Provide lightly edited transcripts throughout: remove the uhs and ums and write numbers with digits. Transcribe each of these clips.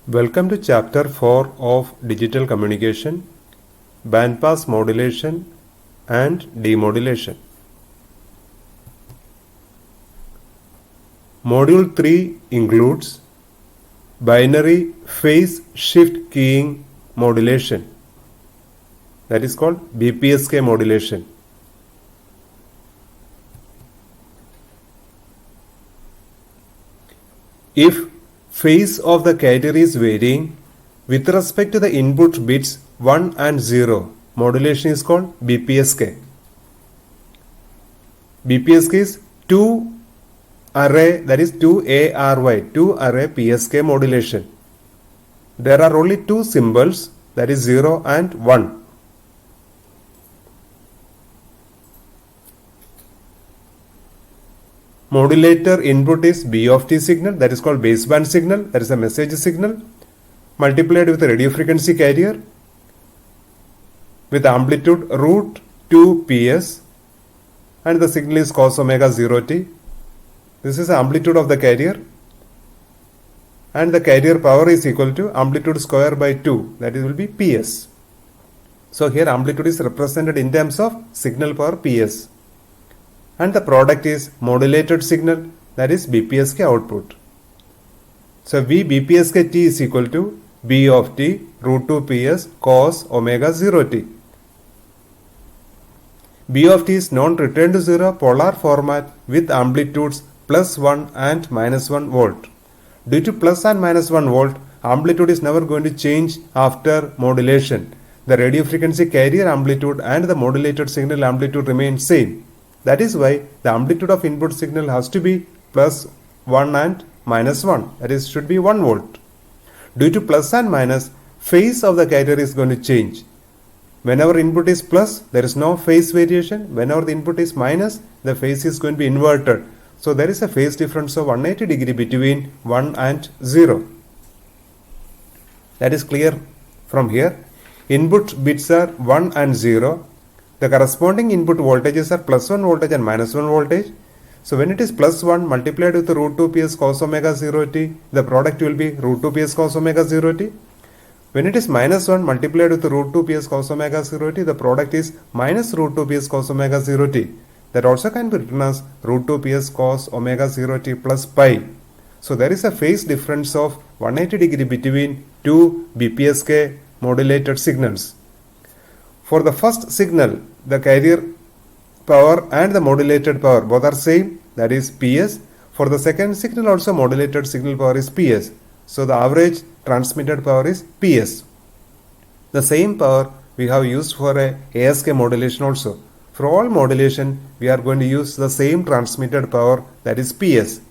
Welcome to Chapter 4 of Digital Communication, Bandpass Modulation and Demodulation. Module 3 includes binary phase shift keying modulation, that is called BPSK modulation. If phase of the carrier is varying with respect to the input bits 1 and 0, modulation is called BPSK. BPSK is 2 array, that is 2ARY, 2 array PSK modulation. There are only two symbols, that is 0 and 1. Modulator input is B of T signal, that is called baseband signal, that is a message signal, multiplied with a radio frequency carrier with amplitude root 2 PS, and the signal is cos omega 0 T. This is the amplitude of the carrier, and the carrier power is equal to amplitude square by 2, that will be PS. So here amplitude is represented in terms of signal power PS. And the product is modulated signal, that is BPSK output. So V BPSK T is equal to B of T root 2 PS cos omega 0 T. B of T is non-return to 0 polar format with amplitudes plus 1 and minus 1 volt. Due to plus and minus 1 volt, amplitude is never going to change after modulation. The radio frequency carrier amplitude and the modulated signal amplitude remain same. That is why the amplitude of input signal has to be plus 1 and minus 1, that is should be 1 volt. Due to plus and minus, phase of the carrier is going to change. Whenever input is plus, there is no phase variation. Whenever the input is minus, the phase is going to be inverted. So there is a phase difference of 180 degree between 1 and 0. That is clear from here. Input bits are 1 and 0. The corresponding input voltages are plus 1 voltage and minus 1 voltage. So when it is plus 1 multiplied with the root 2 PS cos omega 0 T, the product will be root 2 PS cos omega 0 T. When it is minus 1 multiplied with the root 2 PS cos omega 0 T, the product is minus root 2 PS cos omega 0 T. That also can be written as root 2 PS cos omega 0 T plus pi. So there is a phase difference of 180 degree between two BPSK modulated signals. For the first signal, the carrier power and the modulated power both are same, that is PS. For the second signal also modulated signal power is PS. So the average transmitted power is PS. The same power we have used for a ASK modulation also. For all modulation, we are going to use the same transmitted power, that is PS.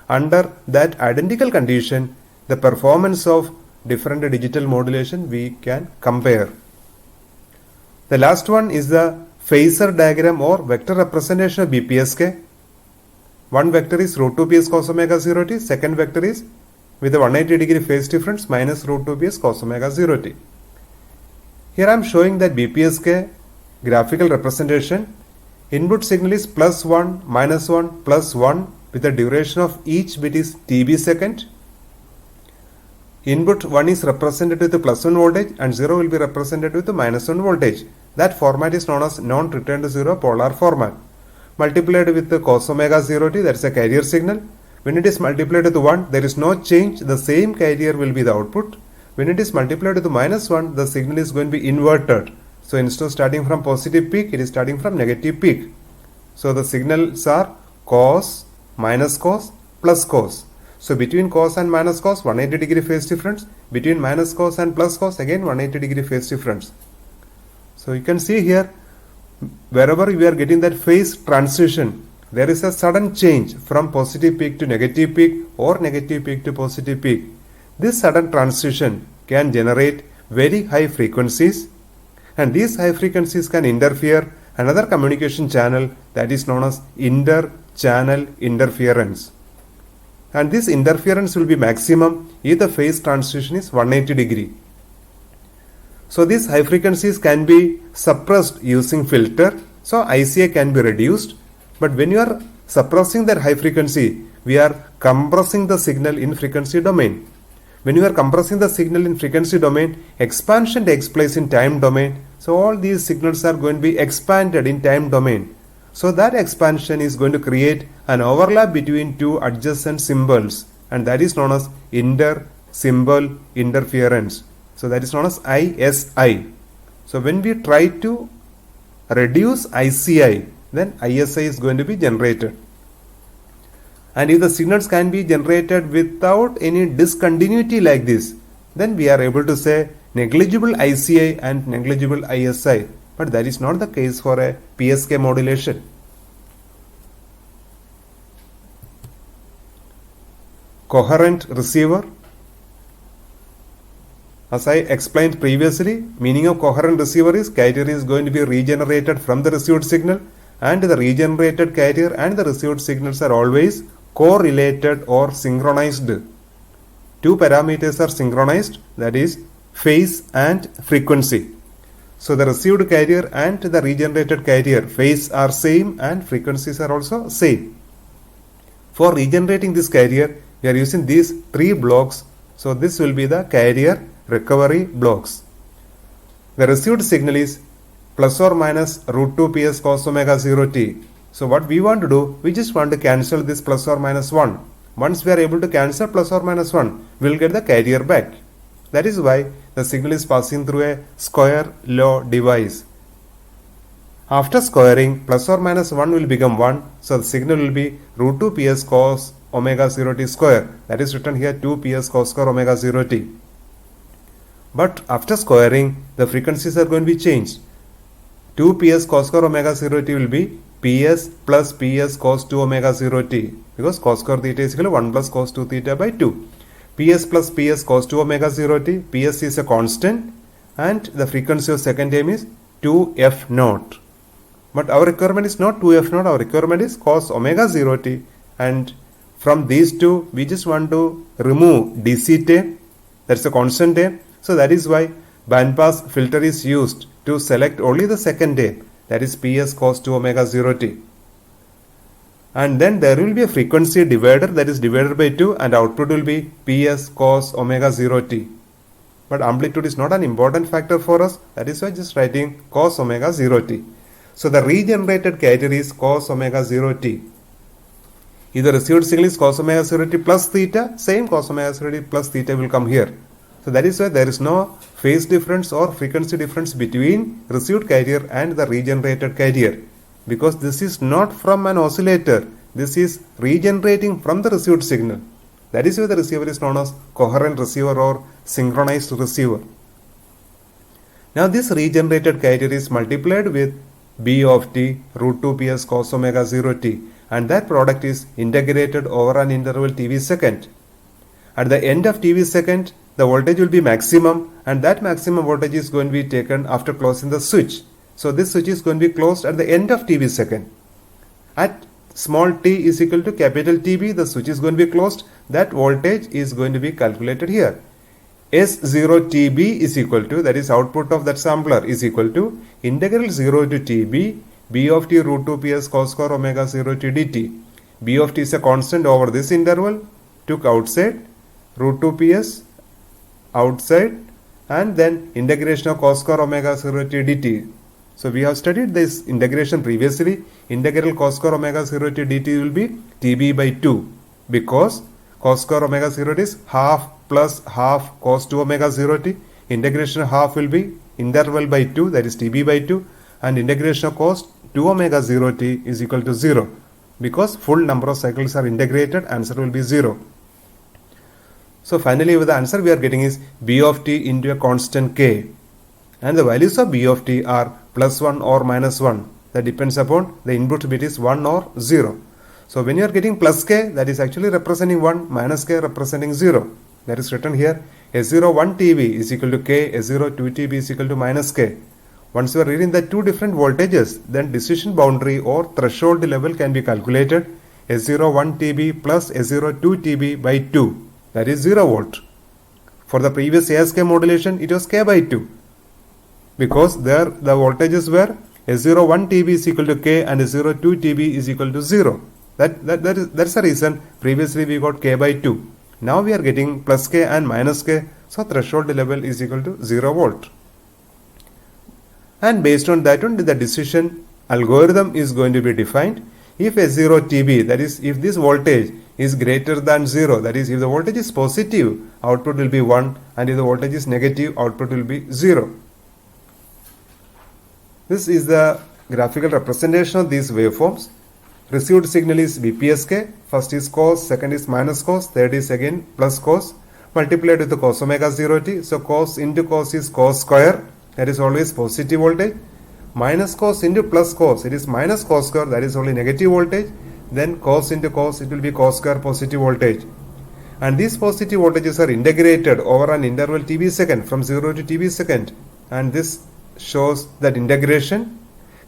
Under that identical condition, the performance of different digital modulation we can compare. The last one is the phasor diagram or vector representation of BPSK. One vector is root 2 PS cos omega 0 T, second vector is with a 180 degree phase difference minus root 2 PS cos omega 0 T. Here I am showing that BPSK graphical representation. Input signal is plus 1, minus 1, plus 1 with the duration of each bit is TB second. Input 1 is represented with the plus 1 voltage and 0 will be represented with the minus 1 voltage. That format is known as non-return to 0 polar format. Multiplied with the cos omega 0 T, that is a carrier signal. When it is multiplied with 1, there is no change, the same carrier will be the output. When it is multiplied with minus 1, the signal is going to be inverted. So instead of starting from positive peak, it is starting from negative peak. So the signals are cos, minus cos, plus cos. So between cos and minus cos, 180 degree phase difference. Between minus cos and plus cos, again 180 degree phase difference. So you can see here, wherever we are getting that phase transition, there is a sudden change from positive peak to negative peak or negative peak to positive peak. This sudden transition can generate very high frequencies, and these high frequencies can interfere another communication channel, that is known as inter-channel interference. And this interference will be maximum if the phase transition is 180 degree. So these high frequencies can be suppressed using filter. So ICA can be reduced. But when you are suppressing that high frequency, we are compressing the signal in frequency domain. When you are compressing the signal in frequency domain, expansion takes place in time domain. So all these signals are going to be expanded in time domain. So that expansion is going to create an overlap between two adjacent symbols, and that is known as inter-symbol interference. So that is known as ISI. So when we try to reduce ICI, then ISI is going to be generated. And if the signals can be generated without any discontinuity like this, then we are able to say negligible ICI and negligible ISI. But that is not the case for a PSK modulation. Coherent receiver. As I explained previously, meaning of coherent receiver is carrier is going to be regenerated from the received signal, and the regenerated carrier and the received signals are always correlated or synchronized. Two parameters are synchronized, that is phase and frequency. So the received carrier and the regenerated carrier phase are same and frequencies are also same. For regenerating this carrier, we are using these three blocks. So this will be the carrier recovery blocks. The received signal is plus or minus root 2 ps cos omega 0 t. So what we want to do, we just want to cancel this plus or minus 1. Once we are able to cancel plus or minus 1, we will get the carrier back. That is why the signal is passing through a square law device. After squaring, plus or minus 1 will become 1. So the signal will be root 2 ps cos omega 0 t square. That is written here 2 ps cos square omega 0 t. But after squaring, the frequencies are going to be changed. 2 ps cos square omega 0 t will be ps plus ps cos 2 omega 0 t, because cos square theta is equal to 1 plus cos 2 theta by 2. ps plus ps cos 2 omega 0 t, ps is a constant and the frequency of second term is 2f naught. But our requirement is not 2f naught, our requirement is cos omega 0 t, and from these two we just want to remove DC term, that's a constant term. So that is why bandpass filter is used to select only the second term, that is ps cos 2 omega 0 t. And then there will be a frequency divider, that is divided by 2, and output will be ps cos omega 0 t. But amplitude is not an important factor for us, that is why just writing cos omega 0 t. So the regenerated carrier is cos omega 0 t. If the received signal is cos omega 0 t plus theta, same cos omega 0 t plus theta will come here. So that is why there is no phase difference or frequency difference between received carrier and the regenerated carrier, because this is not from an oscillator, this is regenerating from the received signal. That is why the receiver is known as coherent receiver or synchronized receiver. Now this regenerated carrier is multiplied with b of t root 2 ps cos omega 0 t, and that product is integrated over an interval TV second. At the end of TV second, the voltage will be maximum, and that maximum voltage is going to be taken after closing the switch. So this switch is going to be closed at the end of TV second. At small t is equal to capital TB, the switch is going to be closed. That voltage is going to be calculated here. S0 TB is equal to, that is output of that sampler, is equal to integral 0 to TB b of t root 2 ps cos square omega 0 t dt. B of t is a constant over this interval, took outside, root 2 ps outside, and then integration of cos square omega 0 t dt. So we have studied this integration previously. Integral cos square omega 0 t dt will be TB by 2, because cos square omega 0 t is half plus half cos 2 omega 0 t. Integration of half will be interval by 2, that is TB by 2, and integration of cos 2 omega 0 t is equal to 0. Because full number of cycles are integrated, answer will be 0. So finally with the answer we are getting is b of t into a constant k, and the values of b of t are plus 1 or minus 1. That depends upon the input bit is 1 or 0. So when you are getting plus k, that is actually representing 1, minus k representing 0. That is written here, S0 1 TB is equal to k, S0 2 TB is equal to minus k. Once you are reading the two different voltages, then decision boundary or threshold level can be calculated. S0 1 TB plus S0 2 TB by 2, that is 0 volt. For the previous ASK modulation, it was k by 2, because there the voltages were S0 1 TB is equal to k and S0 2 TB is equal to 0. That's the reason previously we got k by 2. Now we are getting plus K and minus K. So threshold level is equal to 0 volt. And based on that one, the decision algorithm is going to be defined. If S0 TB, that is if this voltage is greater than 0, that is if the voltage is positive, output will be 1, and if the voltage is negative, output will be 0. This is the graphical representation of these waveforms. Received signal is BPSK, first is cos, second is minus cos, third is again plus cos, multiplied with the cos omega 0 t. So cos into cos is cos square, that is always positive voltage. Minus cos into plus cos, it is minus cos square, that is only negative voltage. Then cos into cos, it will be cos square positive voltage. And these positive voltages are integrated over an interval TB second from 0 to TB second. And this shows that integration.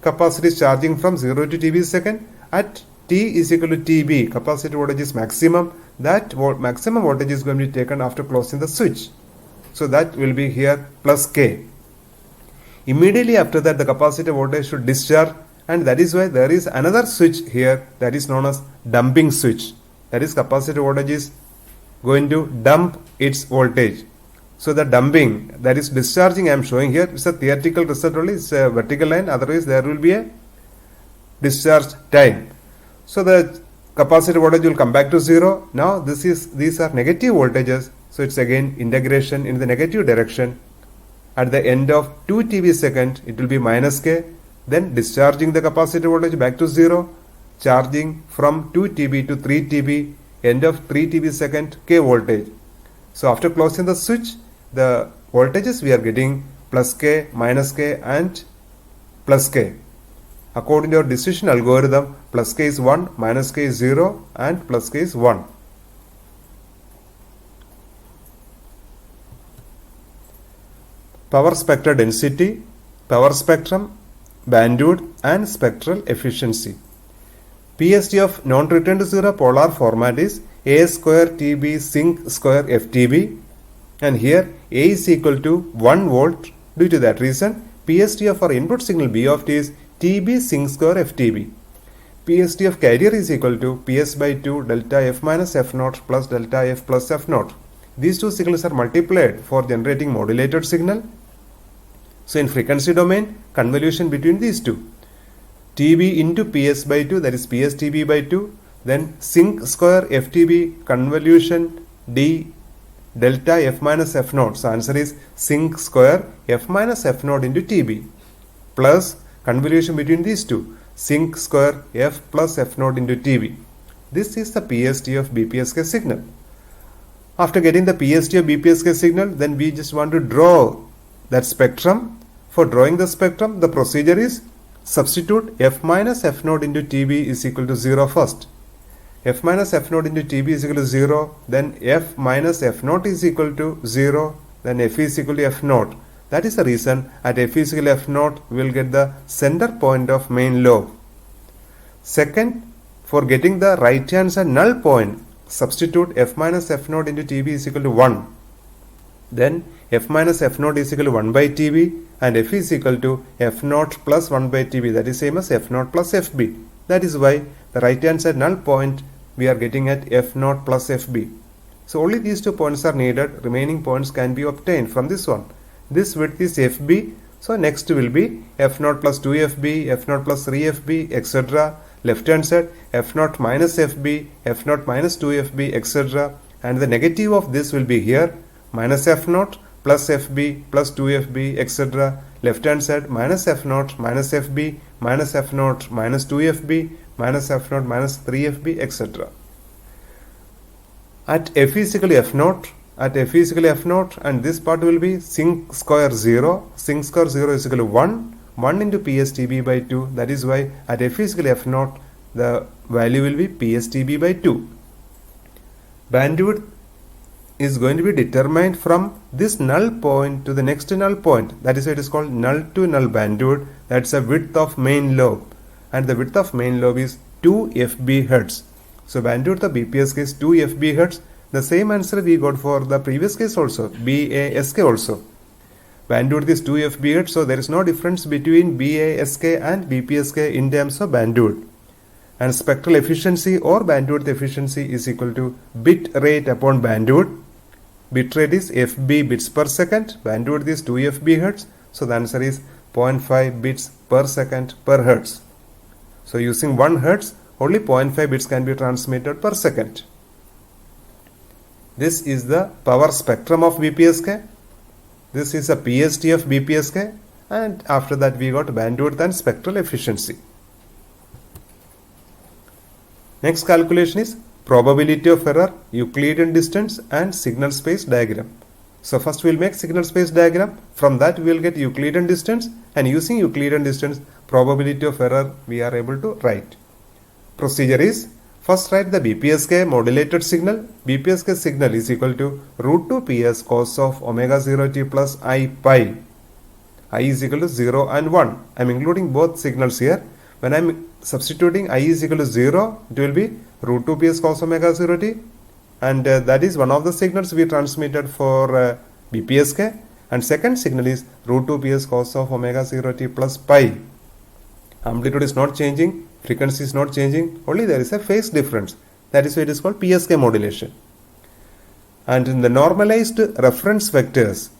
Capacitor is charging from 0 to TB second. At T is equal to TB, capacitor voltage is maximum. That maximum voltage is going to be taken after closing the switch. So that will be here plus K. Immediately after that, the capacitor voltage should discharge, and that is why there is another switch here that is known as dumping switch. That is, capacitor voltage is going to dump its voltage. So the dumping, that is discharging, I am showing here, it's a theoretical result only, it's a vertical line, otherwise there will be a discharge time. So the capacitor voltage will come back to 0. Now these are negative voltages, so it's again integration in the negative direction. At the end of 2 TB second, it will be minus K, then discharging the capacitor voltage back to 0, charging from 2 TB to 3 TB, end of 3 TB second, K voltage. So after closing the switch, the voltages we are getting plus K, minus K and plus K. According to our decision algorithm, plus K is 1, minus K is 0 and plus K is 1. Power spectral density, power spectrum, bandwidth and spectral efficiency. PSD of non-return to zero polar format is A square TB sinc square FTB, and here A is equal to 1 volt. Due to that reason, PSD of our input signal B of T is TB sinc square FTB. PSD of carrier is equal to PS by 2 delta F minus F naught plus delta F plus F naught. These two signals are multiplied for generating modulated signal. So in frequency domain, convolution between these two. TB into PS by 2, that is PS TB by 2, then sinc square FTB convolution D delta F minus F naught. So answer is sinc square F minus F naught into TB plus convolution between these two, sinc square F plus F naught into TB. This is the PSD of BPSK signal. After getting the PSD of BPSK signal, then we just want to draw that spectrum. For drawing the spectrum, the procedure is substitute F minus F naught into TB is equal to 0 first. F minus F naught into TB is equal to 0, then F minus F naught is equal to 0, then F is equal to F naught. That is the reason at F is equal to F naught we will get the center point of main lobe. Second, for getting the right hand side null point, substitute F minus F naught into TB is equal to 1. Then F minus F naught is equal to 1 by TB and F is equal to F naught plus 1 by TB, that is same as F naught plus FB. That is why the right hand side null point we are getting at F naught plus FB. So only these 2 points are needed, remaining points can be obtained from this one. This width is FB, so next will be F naught plus 2FB, F naught plus 3FB, etc. Left hand side F naught minus FB, F naught minus 2FB, etc. And the negative of this will be here, minus F naught plus FB plus 2FB, etc. Left hand side minus F naught minus FB minus F naught minus 2FB minus F naught minus 3FB, etc. At F is equal to F naught, at F is equal to F naught, and this part will be sinc square 0. Sinc square 0 is equal to 1 into PSTB by 2. That is why at F is equal to F naught, the value will be PSTB by 2. Bandwidth is going to be determined from this null point to the next null point. That is why it is called null to null bandwidth. That's the width of main lobe, and the width of main lobe is 2 FB hertz. So bandwidth of BPSK is 2 FB hertz. The same answer we got for the previous case also, BASK also. Bandwidth is 2 FB hertz, so there is no difference between BASK and BPSK in terms of bandwidth. and spectral efficiency or bandwidth efficiency is equal to bit rate upon bandwidth. Bit rate is FB bits per second, bandwidth is 2 FB hertz, so the answer is 0.5 bits per second per hertz. So using 1 hertz, only 0.5 bits can be transmitted per second. This is the power spectrum of BPSK. This is a PST of BPSK, and after that we got bandwidth and spectral efficiency. Next calculation is probability of error, Euclidean distance and signal space diagram. So first we will make signal space diagram. From that we will get Euclidean distance, and using Euclidean distance, probability of error we are able to write. Procedure is, first write the BPSK modulated signal. BPSK signal is equal to root 2 ps cos of omega 0 t plus I pi. I is equal to 0 and 1. I am including both signals here. When I am substituting I is equal to 0, it will be root 2 ps cos omega 0 t, and that is one of the signals we transmitted for BPSK, and second signal is root 2 ps cos of omega 0 t plus pi. Amplitude is not changing, frequency is not changing, only there is a phase difference. That is why it is called PSK modulation. And in the normalized reference vectors,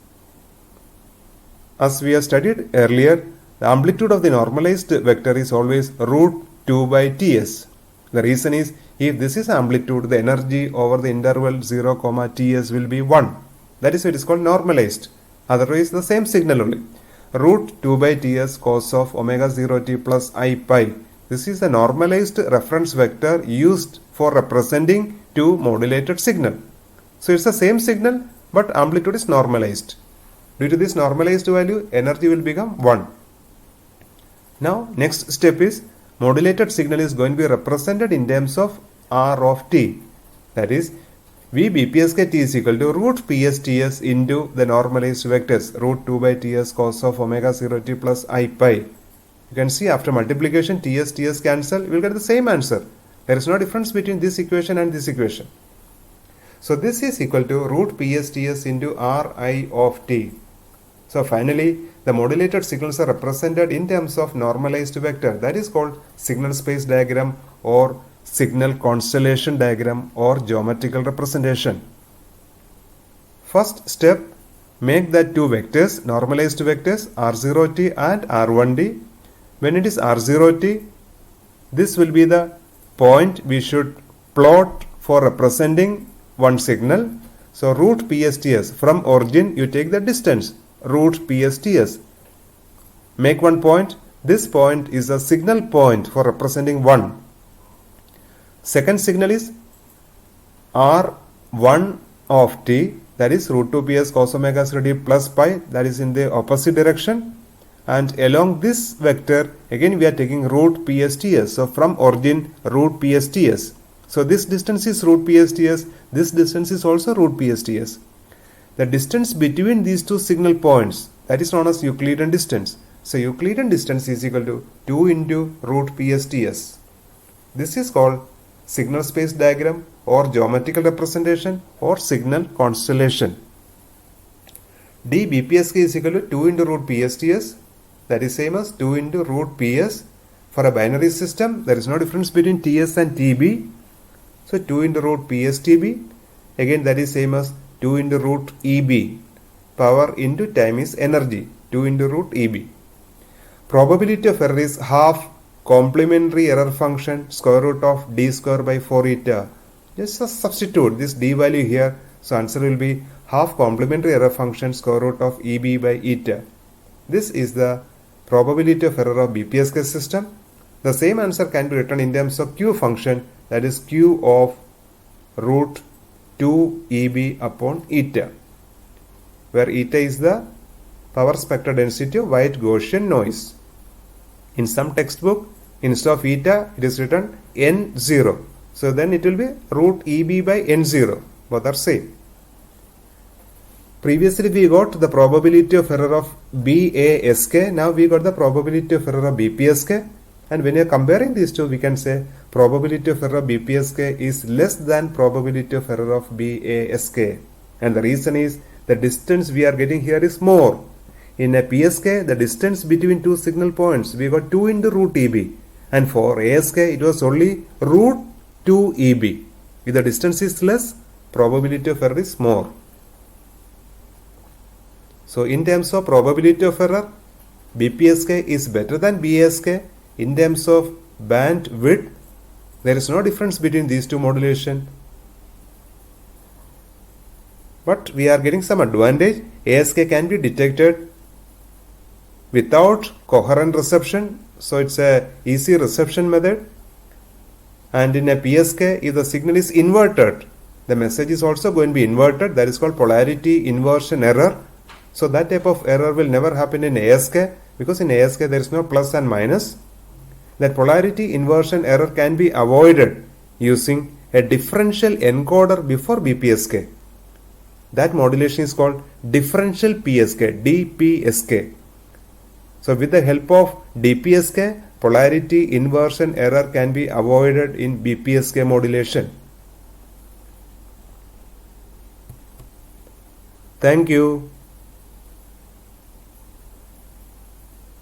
as we have studied earlier, the amplitude of the normalized vector is always root 2 by ts. The reason is, if this is amplitude, the energy over the interval 0, ts will be 1. That is why it is called normalized. Otherwise, the same signal only. Root 2 by ts cos of omega 0 t plus I pi. This is the normalized reference vector used for representing two modulated signal. So it's the same signal, but amplitude is normalized. Due to this normalized value, energy will become 1. Now, next step is, modulated signal is going to be represented in terms of R of t. That is, V BPSK t is equal to root PSTS into the normalized vectors, root 2 by ts cos of omega 0 t plus I pi. You can see after multiplication, ts cancel, you will get the same answer. There is no difference between this equation and this equation. So this is equal to root PSTS into Ri of t. So finally, the modulated signals are represented in terms of normalized vector. That is called signal space diagram or signal constellation diagram or geometrical representation. First step, make that two vectors, normalized vectors R0t and R1d. When it is R0t, this will be the point we should plot for representing one signal. So root PSTS, from origin you take the distance, root PSTS. Make one point. This point is a signal point for representing 1. Second signal is R1 of t, that is root 2 ps cos omega 0 t plus pi, that is in the opposite direction. And along this vector, again we are taking root PSTS. So from origin, root PSTS. So this distance is root PSTS, this distance is also root PSTS. The distance between these two signal points, that is known as Euclidean distance. So Euclidean distance is equal to 2 into root PSTS. This is called signal space diagram or geometrical representation or signal constellation. D BPSK is equal to 2 into root PSTS, that is same as 2 into root PS. For a binary system, there is no difference between TS and TB. So 2 into root PSTB, again that is same as 2 into root EB. Power into time is energy, 2 into root EB. Probability of error is half complementary error function square root of d square by 4 eta. Just substitute this d value here. So answer will be half complementary error function square root of EB by eta. This is the probability of error of BPSK system. The same answer can be written in terms of Q function, that is Q of root 2 EB upon eta, where eta is the power spectral density of white Gaussian noise. In some textbook, instead of eta, it is written N0. So then it will be root EB by N0. Both are same. Previously we got the probability of error of BASK. Now we got the probability of error of BPSK. And when you are comparing these two, we can say probability of error of BPSK is less than probability of error of BASK. And the reason is the distance we are getting here is more. In a PSK, the distance between two signal points, we got 2 into root EB. And for ASK, it was only root 2 EB. If the distance is less, probability of error is more. So in terms of probability of error, BPSK is better than BASK. In terms of bandwidth, there is no difference between these two modulation. But we are getting some advantage. ASK can be detected without coherent reception. So it's a easy reception method. And in a PSK, if the signal is inverted, the message is also going to be inverted. That is called polarity inversion error. So that type of error will never happen in ASK, because in ASK there is no plus and minus. That polarity inversion error can be avoided using a differential encoder before BPSK. That modulation is called differential PSK, DPSK. So with the help of DPSK, polarity inversion error can be avoided in BPSK modulation. Thank you.